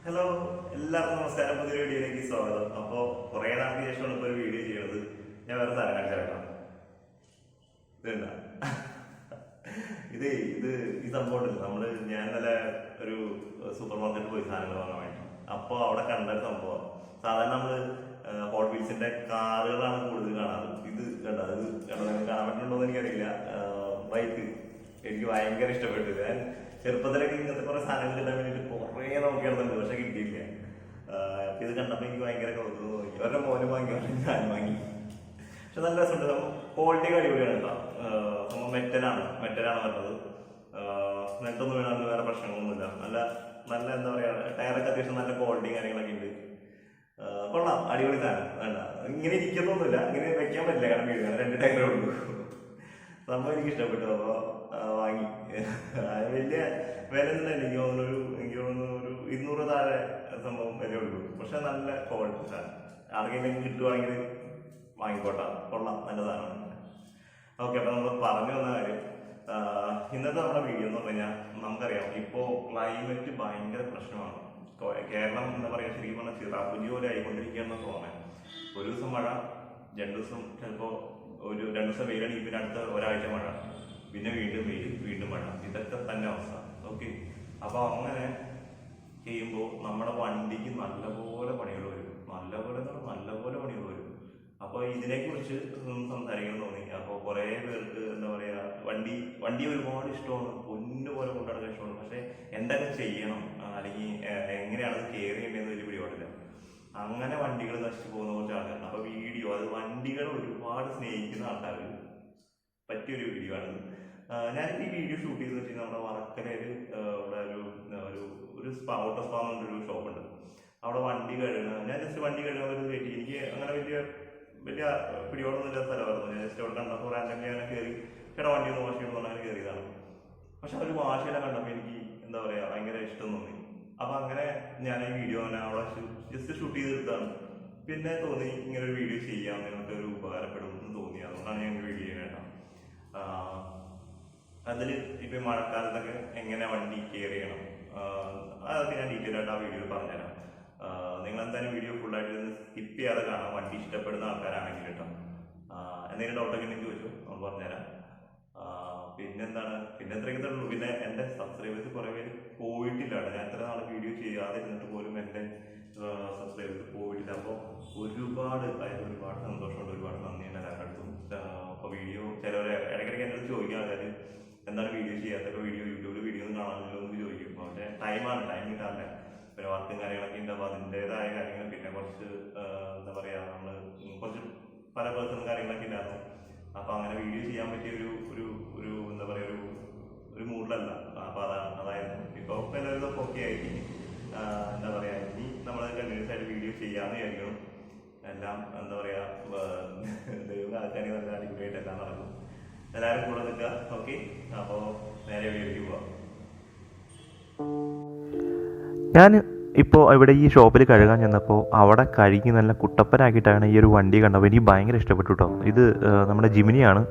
Hello, എല്ലാവർക്കും നമസ്കാരം. പുതിയൊരു വീഡിയോയിലേക്ക് സ്വാഗതം. അപ്പോൾ കുറേ നാൾക്ക് ശേഷമാണ് ഇപ്പോൾ ഒരു വീഡിയോ ചെയ്യുന്നത്. ഞാൻ വേറെ സാധനം കാണിച്ചേക്കാം. ഇതെന്താ ഇത് ഈ സംഭവം ഞാൻ നല്ല ഒരു സൂപ്പർ മാർക്കറ്റിൽ പോയി സാധനങ്ങൾ വാങ്ങാൻ വേണ്ടി. അപ്പോൾ അവിടെ കണ്ട ഒരു സംഭവം, സാധാരണ നമ്മള് ഹോട്ട് വീൽസിന്റെ കാറുകളാണ് കൂടുതൽ കാണാറ്. ഇത് കണ്ട, കാണാൻ പറ്റുന്നുണ്ടോ എന്ന് എനിക്കറിയില്ല. ബൈക്ക് എനിക്ക് ഭയങ്കര ഇഷ്ടപ്പെട്ടു. ഞാൻ ചെറുപ്പത്തിലൊക്കെ ഇങ്ങനത്തെ കുറെ സാധനങ്ങൾ കിട്ടാൻ വേണ്ടിയിട്ട് കുറേ നോക്കിയാടുന്നുണ്ട്, പക്ഷെ കിട്ടിയില്ല. ഇത് കണ്ടപ്പോൾ എനിക്ക് ഭയങ്കര കൗതുകം തോന്നി. അവരുടെ മോനും വാങ്ങി, ഞാൻ വാങ്ങി. പക്ഷെ നല്ല രസമുണ്ട്. ക്വാളിറ്റി അടിപൊളിയാണ് കേട്ടോ. നമ്മൾ മെറ്റലാണ് പറഞ്ഞത്. നെട്ടൊന്നും വീണാൽ വേറെ പ്രശ്നങ്ങളൊന്നുമില്ല. നല്ല നല്ല എന്താ പറയാ, ടയറൊക്കെ അത്യാവശ്യം നല്ല ക്വാളിറ്റിയും കാര്യങ്ങളൊക്കെ ഉണ്ട്. കൊള്ളാം, അടിപൊളി സാധനം. വേണ്ട, ഇങ്ങനെ ഇരിക്കുന്നൊന്നുമില്ല, ഇങ്ങനെ വെക്കാൻ പറ്റില്ല, കാരണം വീഴുക. 2 ടയറേ ഉള്ളൂ. സംഭവം എനിക്ക് ഇഷ്ടപ്പെട്ടു. അപ്പോൾ വാങ്ങി. വലിയ വില ഒന്നും എനിക്ക് തോന്നുന്നു ഒരു 200 താഴെ സംഭവം വില ഉള്ളൂ. പക്ഷെ നല്ല ക്വാളിറ്റി സാധനം. ആർക്കെങ്കിലും കിട്ടുവാണെങ്കിൽ വാങ്ങിക്കോട്ടെ, കൊള്ളാം, നല്ല സാധനമാണ്. ഓക്കെ, അപ്പൊ നമ്മൾ പറഞ്ഞു വന്ന കാര്യം, ഇന്നത്തെ നമ്മുടെ വീഡിയോ എന്ന് പറഞ്ഞു കഴിഞ്ഞാൽ, നമുക്കറിയാം ഇപ്പോൾ ക്ലൈമറ്റ് ഭയങ്കര പ്രശ്നമാണ്. കേരളം എന്താ പറയുക, ശരിക്കും പറഞ്ഞാൽ ചിറാപ്പുഞ്ചി പോലെ ആയിക്കൊണ്ടിരിക്കുകയാണെന്ന് തോന്നുന്നത്. ഒരു ദിവസം മഴ, 2 ദിവസം ചിലപ്പോൾ 2 ദിവസം വെയിലാണെങ്കിൽ പിന്നെ അടുത്ത ഒരാഴ്ച മഴ, പിന്നെ വീണ്ടും വെയിൽ, വീണ്ടും മഴ. ഇതൊക്കെ തന്നെ അവസ്ഥ. ഓക്കെ, അപ്പൊ അങ്ങനെ ചെയ്യുമ്പോൾ നമ്മുടെ വണ്ടിക്ക് നല്ലപോലെ പണികൾ വരും. നല്ലപോലെ പണികൾ വരും. അപ്പോൾ ഇതിനെക്കുറിച്ച് സംസാരിക്കണം തോന്നി. അപ്പോൾ കുറേ പേർക്ക് എന്താ പറയാ, വണ്ടി ഒരുപാട് ഇഷ്ടമാണ്, പൊന്നുപോലെ കൊണ്ടുനടക്കാൻ ഇഷ്ടമാണ്. പക്ഷെ എന്തൊക്കെ ചെയ്യണം, അല്ലെങ്കിൽ എങ്ങനെയാണ് കെയർ ചെയ്യേണ്ടതെന്ന് വലിയ പിടിപാടില്ല. അങ്ങനെ വണ്ടികൾ നശിച്ചു പോകുന്ന കുറച്ച് ആൾക്കാർ. അപ്പൊ വീഡിയോ, അത് വണ്ടികൾ ഒരുപാട് സ്നേഹിക്കുന്ന ആൾക്കാർക്ക് പറ്റിയൊരു വീഡിയോ ആണ്. ഞാൻ ഈ വീഡിയോ ഷൂട്ട് ചെയ്ത് വെച്ചാൽ നമ്മുടെ വർക്കലയിൽ ഇവിടെ ഒരു ഓട്ടോ സ്പാ എന്നൊരു ഷോപ്പുണ്ട്. അവിടെ വണ്ടി കഴുകുന്ന, ഞാൻ ജസ്റ്റ് വണ്ടി കഴുകാൻ ഒരു വെയിറ്റ്. എനിക്ക് അങ്ങനെ വലിയ പിടിയോടൊന്നും ഇല്ലാത്ത സ്ഥലമായിരുന്നു. ഞാൻ ജസ്റ്റ് അവിടെ കണ്ടപ്പോൾ റാൻഡംലി അങ്ങനെ കയറി, ചേട്ടാ വണ്ടി ഒന്ന് വാഷ് ചെയ്യണമെന്ന് അങ്ങനെ കയറിയതാണ്. പക്ഷെ അവർ വാഷ് ചെയ്യണം കണ്ടപ്പോൾ എനിക്ക് എന്താ പറയാ, ഭയങ്കര ഇഷ്ടം തോന്നി. അപ്പൊ അങ്ങനെ ഞാൻ ഈ വീഡിയോ അവിടെ ജസ്റ്റ് ഷൂട്ട് ചെയ്തെടുത്താണ്. പിന്നെ തോന്നി ഇങ്ങനെ ഒരു വീഡിയോ ചെയ്യാം, നിങ്ങൾക്ക് ഒരു ഉപകാരപ്പെടും എന്ന് തോന്നി. അതുകൊണ്ടാണ് ഞാൻ വീഡിയോ ചെയ്യണം. അതിൽ ഇപ്പൊ മഴക്കാലത്തൊക്കെ എങ്ങനെ വണ്ടി കെയർ ചെയ്യണം, അതൊക്കെ ഞാൻ ഡീറ്റെയിൽ ആയിട്ട് ആ വീഡിയോയിൽ പറഞ്ഞുതരാം. നിങ്ങൾ എന്തായാലും വീഡിയോ ഫുള്ളായിട്ട് സ്കിപ്പ് ചെയ്യാതെ കാണാം, വണ്ടി ഇഷ്ടപ്പെടുന്ന ആൾക്കാരാണെങ്കിൽ കേട്ടോ. എന്തെങ്കിലും ഡൗട്ടൊക്കെ ഉണ്ടെങ്കിൽ ചോദിച്ചു, നമ്മൾ പറഞ്ഞുതരാം. പിന്നെ ഇത്രയൊക്കെ ഉള്ളൂ. പിന്നെ എൻ്റെ സബ്സ്ക്രൈബേഴ്സ് കുറേ പേര് പോയിട്ടില്ല കേട്ടോ. ഞാൻ ഇത്ര നാൾ വീഡിയോ ചെയ്യാതെ ഇരുന്നിട്ട് പോലും എൻ്റെ സബ്സ്ക്രൈബേഴ്സ് പോയിട്ടില്ല. അപ്പോൾ ഒരുപാട് സന്തോഷമുണ്ട്, ഒരുപാട് നന്ദിയുണ്ട് എല്ലാവരുടെ. അപ്പോൾ വീഡിയോ ചിലവരെ ഇടയ്ക്കിടയ്ക്ക് എൻ്റെ അടുത്ത് ചോദിക്കുക, അതായത് എന്താണ് വീഡിയോ ചെയ്യാത്ത, യൂട്യൂബിൽ വീഡിയോ ഒന്നും കാണാമല്ലോ എന്ന് ചോദിക്കും. പക്ഷേ ടൈം കിട്ടാറില്ല. പിന്നെ വർക്കും കാര്യങ്ങളൊക്കെ ഉണ്ട്. അപ്പോൾ അതിൻ്റെതായ കാര്യങ്ങൾ, പിന്നെ കുറച്ച് എന്താ പറയുക, നമ്മൾ കുറച്ച് പല പേഴ്സണൽ കാര്യങ്ങളൊക്കെ ഉണ്ടായിരുന്നു. അപ്പോൾ അങ്ങനെ വീഡിയോ ചെയ്യാൻ പറ്റിയ ഒരു എന്താ പറയുക, ഒരു മൂഡിലല്ല. അപ്പോൾ അതായിരുന്നു. ഇപ്പോൾ എല്ലാവരും ഓക്കെ ആയിട്ട് എന്താ പറയുക, ഇനി നമ്മൾ കണ്ടിന്യൂസ് ആയിട്ട് വീഡിയോ ചെയ്യാമെന്ന് വിചാരിക്കണം. എല്ലാം എന്താ പറയുക, ദൈവം ആൾക്കാരെ നല്ല അടിപൊളിയായിട്ട് എല്ലാം നടക്കും. എല്ലാവരും കൂടെ നിൽക്കുക. ഓക്കെ, അപ്പോൾ നേരെ വീഡിയോയ്ക്ക് പോവാം. ഞാൻ ഇപ്പോൾ ഇവിടെ ഈ ഷോപ്പിൽ കഴുകാൻ ചെന്നപ്പോൾ അവിടെ കഴുകി നല്ല കുട്ടപ്പനാക്കിയിട്ടാണ് ഈ ഒരു വണ്ടി കണ്ടപ്പോൾ എനിക്ക് ഭയങ്കര ഇഷ്ടപ്പെട്ടു കേട്ടോ. ഇത് നമ്മുടെ ജിമിനിയാണ്.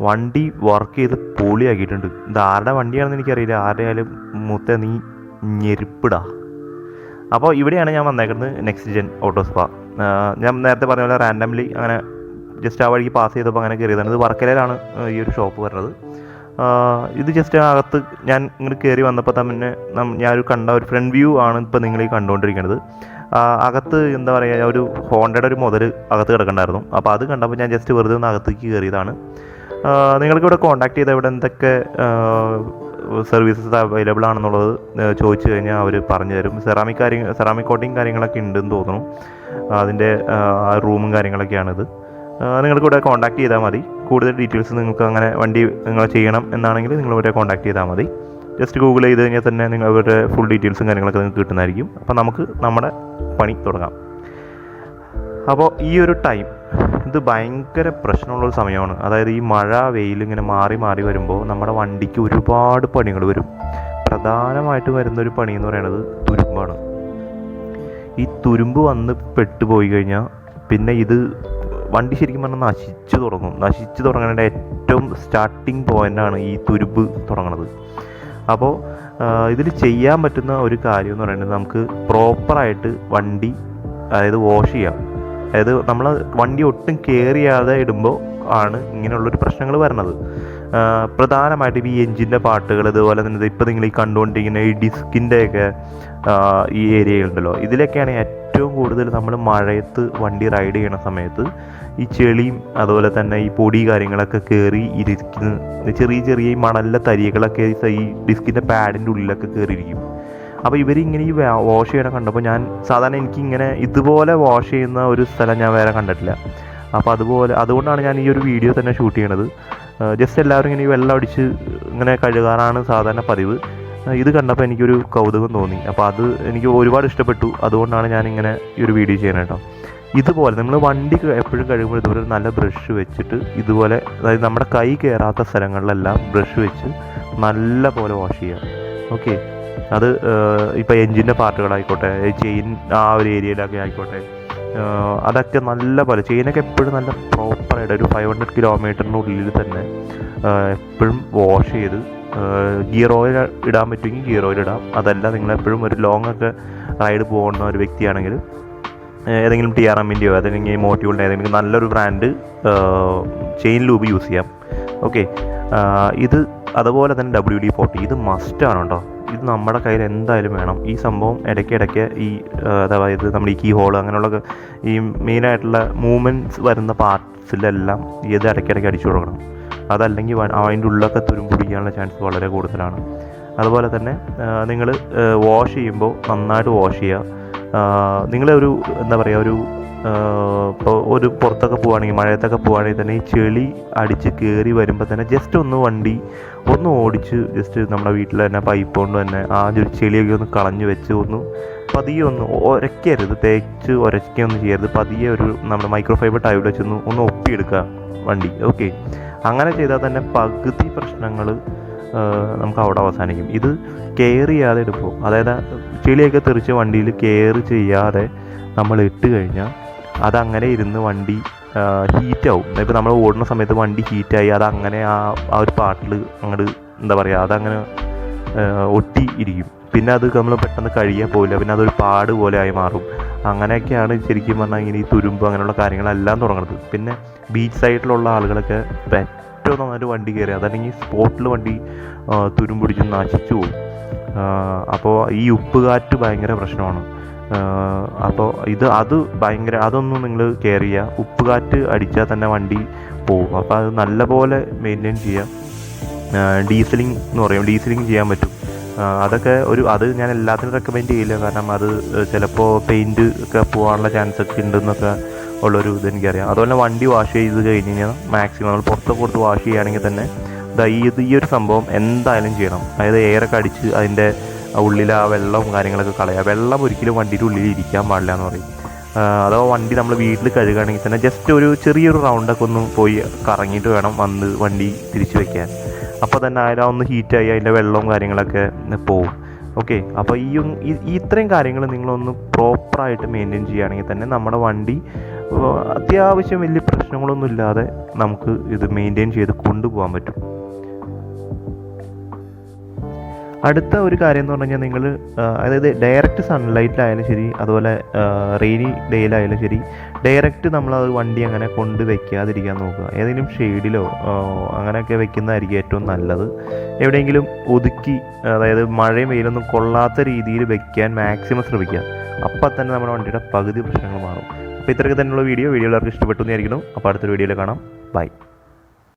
വണ്ടി വർക്ക് ചെയ്ത് പൊളിയാക്കിയിട്ടുണ്ട്. ഇത് ആരുടെ വണ്ടിയാണെന്ന് എനിക്കറിയില്ല. ആരുടെ ആയാലും മുത്ത നീ ഞെരുപ്പിടാ. അപ്പോൾ ഇവിടെയാണ് ഞാൻ വന്നേക്കുന്നത്, നെക്സ്റ്റ് ജെൻ ഓട്ടോ സ്പാ. ഞാൻ നേരത്തെ പറഞ്ഞ പോലെ റാൻഡംലി അങ്ങനെ ജസ്റ്റ് ആ വഴിക്ക് പാസ് ചെയ്തപ്പോൾ അങ്ങനെ കയറിയതാണ്. ഇത് വർക്കലയിലാണ് ഈ ഒരു ഷോപ്പ് വരുന്നത്. ഇത് ജസ്റ്റ് അകത്ത് ഞാൻ ഇങ്ങനെ കയറി വന്നപ്പോൾ തന്നെ ഞാനൊരു കണ്ട ഒരു ഫ്രണ്ട് വ്യൂ ആണ് ഇപ്പോൾ നിങ്ങൾ ഈ കണ്ടുകൊണ്ടിരിക്കുന്നത്. അകത്ത് എന്താ പറയുക, ഒരു ഹോണ്ടയുടെ ഒരു മുതൽ അകത്ത് കിടക്കണ്ടായിരുന്നു. അപ്പോൾ അത് കണ്ടപ്പോൾ ഞാൻ ജസ്റ്റ് വെറുതെ ഒന്ന് അകത്തേക്ക് കയറിയതാണ്. നിങ്ങൾക്ക് ഇവിടെ കോൺടാക്ട് ചെയ്താൽ ഇവിടെ എന്തൊക്കെ സർവീസസ് അവൈലബിൾ ആണെന്നുള്ളത് ചോദിച്ചു കഴിഞ്ഞാൽ അവർ പറഞ്ഞു തരും. സെറാമിക് കോട്ടിങ് കാര്യങ്ങളൊക്കെ ഉണ്ടെന്ന് തോന്നുന്നു. അതിൻ്റെ റൂമും കാര്യങ്ങളൊക്കെയാണിത്. നിങ്ങൾക്ക് ഇവിടെ കോൺടാക്ട് ചെയ്താൽ മതി. കൂടുതൽ ഡീറ്റെയിൽസ് നിങ്ങൾക്ക് അങ്ങനെ വണ്ടി നിങ്ങൾ ചെയ്യണം എന്നാണെങ്കിൽ നിങ്ങൾ ഇവിടെ കോൺടാക്ട് ചെയ്താൽ മതി. ജസ്റ്റ് ഗൂഗിൾ ചെയ്ത് കഴിഞ്ഞാൽ തന്നെ നിങ്ങളുടെ ഫുൾ ഡീറ്റെയിൽസും കാര്യങ്ങളൊക്കെ നിങ്ങൾക്ക് കിട്ടുന്നതായിരിക്കും. അപ്പോൾ നമുക്ക് നമ്മുടെ പണി തുടങ്ങാം. അപ്പോൾ ഈ ഒരു ടൈം ഇത് ഭയങ്കര പ്രശ്നമുള്ളൊരു സമയമാണ്. അതായത് ഈ മഴ വെയിൽ ഇങ്ങനെ മാറി വരുമ്പോൾ നമ്മുടെ വണ്ടിക്ക് ഒരുപാട് പണികൾ വരും. പ്രധാനമായിട്ട് വരുന്നൊരു പണി എന്ന് പറയുന്നത് തുരുമ്പാണ്. ഈ തുരുമ്പ് വന്ന് പെട്ടുപോയി കഴിഞ്ഞാൽ പിന്നെ ഇത് വണ്ടി ശരിക്കും പറഞ്ഞാൽ നശിച്ചു തുടങ്ങേണ്ട ഏറ്റവും സ്റ്റാർട്ടിങ് പോയിൻ്റാണ് ഈ തുരുമ്പ് തുടങ്ങുന്നത്. അപ്പോൾ ഇതിൽ ചെയ്യാൻ പറ്റുന്ന ഒരു കാര്യം എന്ന് പറയുന്നത് നമുക്ക് പ്രോപ്പറായിട്ട് വണ്ടി അതായത് വാഷ് ചെയ്യാം. അതായത് നമ്മൾ വണ്ടി ഒട്ടും കെയർ ചെയ്യാതെ ഇടുമ്പോൾ ആണ് ഇങ്ങനെയുള്ളൊരു പ്രശ്നങ്ങൾ വരുന്നത്. പ്രധാനമായിട്ടും ഈ എൻജിൻ്റെ പാട്ടുകൾ, ഇതുപോലെ തന്നെ ഇപ്പോൾ നിങ്ങൾ ഈ കണ്ടുകൊണ്ടിരിക്കുന്ന ഈ ഡിസ്കിൻ്റെയൊക്കെ ഈ ഏരിയകളുണ്ടല്ലോ, ഇതിലൊക്കെയാണ് ഏറ്റവും കൂടുതൽ നമ്മൾ മഴയത്ത് വണ്ടി റൈഡ് ചെയ്യണ സമയത്ത് ഈ ചെളിയും അതുപോലെ തന്നെ ഈ പൊടി കാര്യങ്ങളൊക്കെ കയറി ഇരിക്കുന്ന ചെറിയ ചെറിയ ഈ മണലിലെ തരികളൊക്കെ ഈ ഡിസ്കിൻ്റെ പാഡിൻ്റെ ഉള്ളിലൊക്കെ കയറിയിരിക്കും. അപ്പോൾ ഇവരിങ്ങനെ ഈ വാഷ് ചെയ്യണം കണ്ടപ്പോൾ ഞാൻ സാധാരണ എനിക്കിങ്ങനെ ഇതുപോലെ വാഷ് ചെയ്യുന്ന ഒരു സ്ഥലം ഞാൻ വേറെ കണ്ടിട്ടില്ല. അപ്പോൾ അതുകൊണ്ടാണ് ഞാൻ ഈ ഒരു വീഡിയോ തന്നെ ഷൂട്ട് ചെയ്യണത്. ജസ്റ്റ് എല്ലാവരും ഇങ്ങനെ ഈ വെള്ളം അടിച്ച് ഇങ്ങനെ കഴുകാറാണ് സാധാരണ പതിവ്. ഇത് കണ്ടപ്പോൾ എനിക്കൊരു കൗതുകം തോന്നി. അപ്പോൾ അത് എനിക്ക് ഒരുപാട് ഇഷ്ടപ്പെട്ടു. അതുകൊണ്ടാണ് ഞാനിങ്ങനെ ഈ ഒരു വീഡിയോ ചെയ്യണം കേട്ടോ. ഇതുപോലെ നമ്മൾ വണ്ടി എപ്പോഴും കഴുകുമ്പോൾ ഇതുപോലെ ഒരു നല്ല ബ്രഷ് വെച്ചിട്ട് ഇതുപോലെ, അതായത് നമ്മുടെ കൈ കയറാത്ത സ്ഥലങ്ങളിലെല്ലാം ബ്രഷ് വെച്ച് നല്ല പോലെ വാഷ് ചെയ്യുക. ഓക്കെ, അത് ഇപ്പോൾ എൻജിൻ്റെ പാർട്ടുകളായിക്കോട്ടെ, ചെയിൻ ആ ഒരു ഏരിയയിലൊക്കെ ആയിക്കോട്ടെ, അതൊക്കെ നല്ല പോലെ ചെയിനൊക്കെ എപ്പോഴും നല്ല പ്രോപ്പറായിട്ട് ഒരു 500 കിലോമീറ്ററിനുള്ളിൽ തന്നെ എപ്പോഴും വാഷ് ചെയ്ത് ഗിയർ ഓയിൽ ഇടാൻ പറ്റുമെങ്കിൽ ഗിയർ ഓയിൽ ഇടാം. അതല്ല നിങ്ങളെപ്പോഴും ഒരു ലോങ് ഒക്കെ റൈഡ് പോകുന്ന ഒരു വ്യക്തിയാണെങ്കിൽ ഏതെങ്കിലും TRMൻ്റെയോ അതല്ലെങ്കിൽ മോട്ടീവിൻ്റെ ഏതെങ്കിലും നല്ലൊരു ബ്രാൻഡ് ചെയിൻ ലൂബ് യൂസ് ചെയ്യാം. ഓക്കെ, ഇത് അതുപോലെ തന്നെ WD-40 ഇത് മസ്റ്റാണ് കേട്ടോ. ഇത് നമ്മുടെ കയ്യിൽ എന്തായാലും വേണം. ഈ സംഭവം ഇടയ്ക്കിടയ്ക്ക് ഈ അതായത് നമ്മുടെ ഈ കീ ഹോൾ അങ്ങനെയുള്ള ഈ മെയിനായിട്ടുള്ള മൂവ്മെൻറ്റ്സ് വരുന്ന പാർട്സിലെല്ലാം ഇത് ഇടയ്ക്കിടയ്ക്ക് അടിച്ചു കൊടുക്കണം. അതല്ലെങ്കിൽ അതിൻ്റെ ഉള്ളൊക്കെ തുരുമ്പ് പിടിക്കാനുള്ള ചാൻസ് വളരെ കൂടുതലാണ്. അതുപോലെ തന്നെ നിങ്ങൾ വാഷ് ചെയ്യുമ്പോൾ നന്നായിട്ട് വാഷ് ചെയ്യുക. നിങ്ങളൊരു എന്താ പറയുക, ഇപ്പോൾ ഒരു പുറത്തൊക്കെ പോവുകയാണെങ്കിൽ മഴയത്തൊക്കെ പോവുകയാണെങ്കിൽ തന്നെ ഈ ചെളി അടിച്ച് കയറി വരുമ്പോൾ തന്നെ ജസ്റ്റ് ഒന്ന് വണ്ടി ഒന്ന് ഓടിച്ച് ജസ്റ്റ് നമ്മുടെ വീട്ടിൽ തന്നെ പൈപ്പ് കൊണ്ട് തന്നെ ആ ഒരു ചെളിയൊക്കെ ഒന്ന് കളഞ്ഞ് വെച്ച് പതിയെ ഒന്ന് ഉരയ്ക്കരുത്, തേച്ച് ഉരയ്ക്കൊന്നും ചെയ്യരുത്. പതിയെ ഒരു നമ്മുടെ മൈക്രോഫൈബർ ടൈൽ വെച്ചൊന്ന് ഒപ്പിയെടുക്കുക വണ്ടി. ഓക്കെ, അങ്ങനെ ചെയ്താൽ തന്നെ പകുതി പ്രശ്നങ്ങൾ നമുക്ക് അവിടെ അവസാനിക്കും. ഇത് കെയർ ചെയ്യാതെ എടുക്കുമ്പോൾ, അതായത് ചെളിയൊക്കെ തെറിച്ച് വണ്ടിയിൽ കെയർ ചെയ്യാതെ നമ്മൾ ഇട്ട് കഴിഞ്ഞാൽ അതങ്ങനെ ഇരുന്ന് വണ്ടി ഹീറ്റാവും. ഇപ്പോൾ നമ്മൾ ഓടുന്ന സമയത്ത് വണ്ടി ഹീറ്റായി അതങ്ങനെ ആ ഒരു പാർട്ടിൽ അങ്ങോട്ട് എന്താ പറയുക, അതങ്ങനെ ഒട്ടി ഇരിക്കും. പിന്നെ അത് നമ്മൾ പെട്ടെന്ന് കഴിയാൻ പോവില്ല. പിന്നെ അതൊരു പാട് പോലെ ആയി മാറും. അങ്ങനെയൊക്കെയാണ് ശരിക്കും പറഞ്ഞാൽ ഇങ്ങനെ ഈ തുരുമ്പ് അങ്ങനെയുള്ള കാര്യങ്ങളെല്ലാം തുടങ്ങുന്നത്. പിന്നെ ബീച്ച് സൈഡിലുള്ള ആളുകളൊക്കെ ഏറ്റവും നന്നായിട്ട് വണ്ടി കയറി അതല്ലെങ്കിൽ സ്പോട്ടിൽ വണ്ടി തുരുമ്പിടിച്ച് നശിച്ചു പോകും. അപ്പോൾ ഈ ഉപ്പുകാറ്റ് ഭയങ്കര പ്രശ്നമാണ്. അപ്പോൾ അത് ഭയങ്കര അതൊന്നും നിങ്ങൾ കെയർ ചെയ്യുക. ഉപ്പുകാറ്റ് അടിച്ചാൽ തന്നെ വണ്ടി പോകും. അപ്പോൾ അത് നല്ലപോലെ മെയിൻറ്റെയിൻ ചെയ്യുക. ഡീസലിംഗ് എന്ന് പറയും, ഡീസലിംഗ് ചെയ്യാൻ പറ്റും. അതൊക്കെ അത് ഞാൻ എല്ലാത്തിനും റെക്കമെൻഡ് ചെയ്യില്ല. കാരണം അത് ചിലപ്പോൾ പെയിൻറ്റ് ഒക്കെ പോകാനുള്ള ചാൻസ് ഒക്കെ ഉണ്ടെന്നൊക്കെ ഉള്ളൊരു ഇത് എനിക്കറിയാം. അതുപോലെ വണ്ടി വാഷ് ചെയ്ത് കഴിഞ്ഞ് കഴിഞ്ഞാൽ മാക്സിമം നമ്മൾ പുറത്തൊക്കെ കൊടുത്ത് വാഷ് ചെയ്യുകയാണെങ്കിൽ തന്നെ ഈ ഒരു സംഭവം എന്തായാലും ചെയ്യണം. അതായത് എയറൊക്കെ അടിച്ച് അതിൻ്റെ ഉള്ളിൽ ആ വെള്ളവും കാര്യങ്ങളൊക്കെ കളയുക. വെള്ളം ഒരിക്കലും വണ്ടിയുടെ ഉള്ളിൽ ഇരിക്കാൻ പാടില്ല എന്ന് പറയും. അഥവാ വണ്ടി നമ്മൾ വീട്ടിൽ കഴുകുകയാണെങ്കിൽ തന്നെ ജസ്റ്റ് ഒരു ചെറിയൊരു റൗണ്ടൊക്കെ ഒന്ന് പോയി കറങ്ങിയിട്ട് വേണം വന്ന് വണ്ടി തിരിച്ച് വെക്കാൻ. അപ്പോൾ തന്നെ അതിൽ ഒന്ന് ഹീറ്റായി അതിൻ്റെ വെള്ളവും കാര്യങ്ങളൊക്കെ പോവും. ഓക്കെ, അപ്പോൾ ഇത്രയും കാര്യങ്ങൾ നിങ്ങളൊന്ന് പ്രോപ്പറായിട്ട് മെയിൻറ്റെയിൻ ചെയ്യുകയാണെങ്കിൽ തന്നെ നമ്മുടെ വണ്ടി അത്യാവശ്യം വലിയ പ്രശ്നങ്ങളൊന്നും ഇല്ലാതെ നമുക്ക് ഇത് മെയിൻറ്റെയിൻ ചെയ്ത് കൊണ്ടുപോകാൻ പറ്റും. അടുത്ത ഒരു കാര്യം എന്ന് പറഞ്ഞു കഴിഞ്ഞാൽ നിങ്ങൾ അതായത് ഡയറക്റ്റ് സൺലൈറ്റിലായാലും ശരി, അതുപോലെ റെയിനി ഡേയിലായാലും ശരി, ഡയറക്റ്റ് നമ്മൾ വണ്ടി അങ്ങനെ കൊണ്ട് വെക്കാതിരിക്കാൻ നോക്കുക. ഏതെങ്കിലും ഷെയ്ഡിലോ അങ്ങനെയൊക്കെ വെക്കുന്നതായിരിക്കും ഏറ്റവും നല്ലത്. എവിടെയെങ്കിലും ഒതുക്കി, അതായത് മഴയും വെയിലൊന്നും കൊള്ളാത്ത രീതിയിൽ വെക്കാൻ മാക്സിമം ശ്രമിക്കുക. അപ്പം തന്നെ നമ്മുടെ വണ്ടിയുടെ പകുതി പ്രശ്നങ്ങൾ മാറും. അപ്പോൾ ഇത്രയൊക്കെ തന്നെയുള്ള വീഡിയോ എല്ലാവർക്കും ഇഷ്ടപ്പെട്ടു എന്നായിരിക്കണം. അപ്പോൾ അടുത്തൊരു വീഡിയോയിൽ കാണാം. ബൈ.